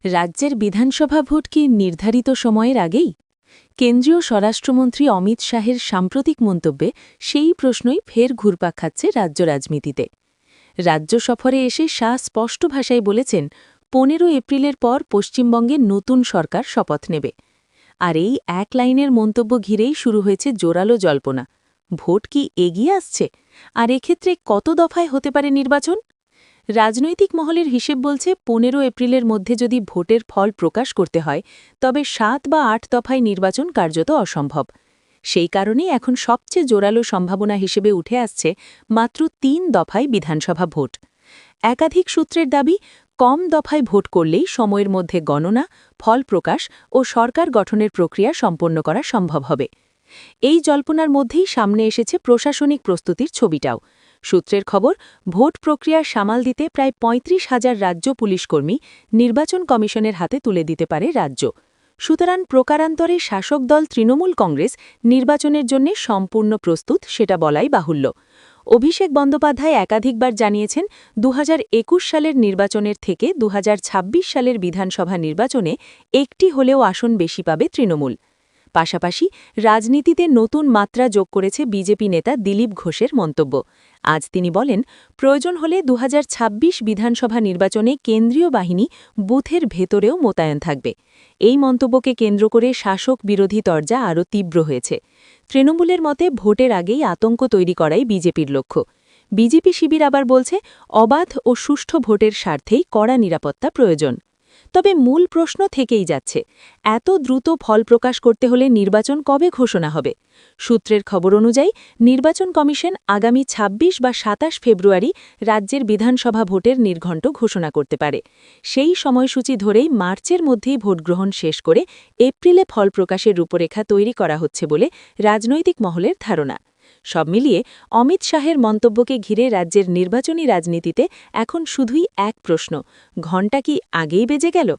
রাজ্যের বিধানসভা ভোট কি নির্ধারিত সময়ের আগেই? কেন্দ্রীয় স্বরাষ্ট্রমন্ত্রী অমিত শাহের সাম্প্রতিক মন্তব্যে সেই প্রশ্নই ফের ঘুরপাক খাচ্ছে রাজ্য রাজনীতিতে। রাজ্য সফরে এসে শাহ স্পষ্ট ভাষায় বলেছেন ১৫ এপ্রিলের পর পশ্চিমবঙ্গে নতুন সরকার শপথ নেবে। আর এই এক লাইনের মন্তব্য ঘিরেই শুরু হয়েছে জোরালো জল্পনা। ভোট কি এগিয়ে আসছে? আর এক্ষেত্রে কত দফায় হতে পারে নির্বাচন? রাজনৈতিক মহলের হিসেব বলছে ১৫ এপ্রিলের মধ্যে যদি ভোটের ফল প্রকাশ করতে হয় তবে ৭ বা ৮ দফায় নির্বাচন কার্যত অসম্ভব। সেই কারণেই এখন সবচেয়ে জোরালো সম্ভাবনা হিসেবে উঠে আসছে মাত্র ৩ দফায় বিধানসভা ভোট। একাধিক সূত্রের দাবি, কম দফায় ভোট করলেই সময়ের মধ্যে গণনা, ফল প্রকাশ ও সরকার গঠনের প্রক্রিয়া সম্পন্ন করা সম্ভব হবে। এই জল্পনার মধ্যেই সামনে এসেছে প্রশাসনিক প্রস্তুতির ছবিটাও। সূত্রের খবর, ভোট প্রক্রিয়া সামাল দিতে প্রায় ৩৫,০০০ রাজ্য পুলিশকর্মী নির্বাচন কমিশনের হাতে তুলে দিতে পারে রাজ্য। সুতরাং প্রকারান্তরে শাসক দল তৃণমূল কংগ্রেস নির্বাচনের জন্য সম্পূর্ণ প্রস্তুত সেটা বলাই বাহুল্য। অভিষেক বন্দ্যোপাধ্যায় একাধিকবার জানিয়েছেন ২০২১ সালের নির্বাচনের থেকে ২০২৬ সালের বিধানসভা নির্বাচনে একটি হলেও আসন বেশি পাবে তৃণমূল। পাশাপাশি রাজনীতিতে নতুন মাত্রা যোগ করেছে বিজেপি নেতা দিলীপ ঘোষের মন্তব্য। আজ তিনি বলেন, প্রয়োজন হলে ২০২৬ বিধানসভা নির্বাচনে কেন্দ্রীয় বাহিনী বুথের ভেতরেও মোতায়েন থাকবে। এই মন্তব্যকে কেন্দ্র করে শাসক বিরোধী তরজা আরও তীব্র হয়েছে। তৃণমূলের মতে ভোটের আগেই আতঙ্ক তৈরি করাই বিজেপির লক্ষ্য। বিজেপি শিবির আবার বলছে, অবাধ ও সুষ্ঠু ভোটের স্বার্থেই কড়া নিরাপত্তা প্রয়োজন। তবে মূল প্রশ্ন থেকেই যাচ্ছে, এত দ্রুত ফল প্রকাশ করতে হলে নির্বাচন কবে ঘোষণা হবে? সূত্রের খবর অনুযায়ী নির্বাচন কমিশন আগামী ২৬ বা ২৭ ফেব্রুয়ারি রাজ্যের বিধানসভা ভোটের নির্ঘণ্ট ঘোষণা করতে পারে। সেই সময়সূচি ধরেই মার্চের মধ্যেই ভোটগ্রহণ শেষ করে এপ্রিলে ফল প্রকাশের রূপরেখা তৈরি করা হচ্ছে বলে রাজনৈতিক মহলের ধারণা। সব মিলিয়ে অমিত শাহের মন্তব্যকে ঘিরে রাজ্যের নির্বাচনী রাজনীতিতে এখন শুধুই এক প্রশ্ন, ঘণ্টা কি আগেই বেজে গেল?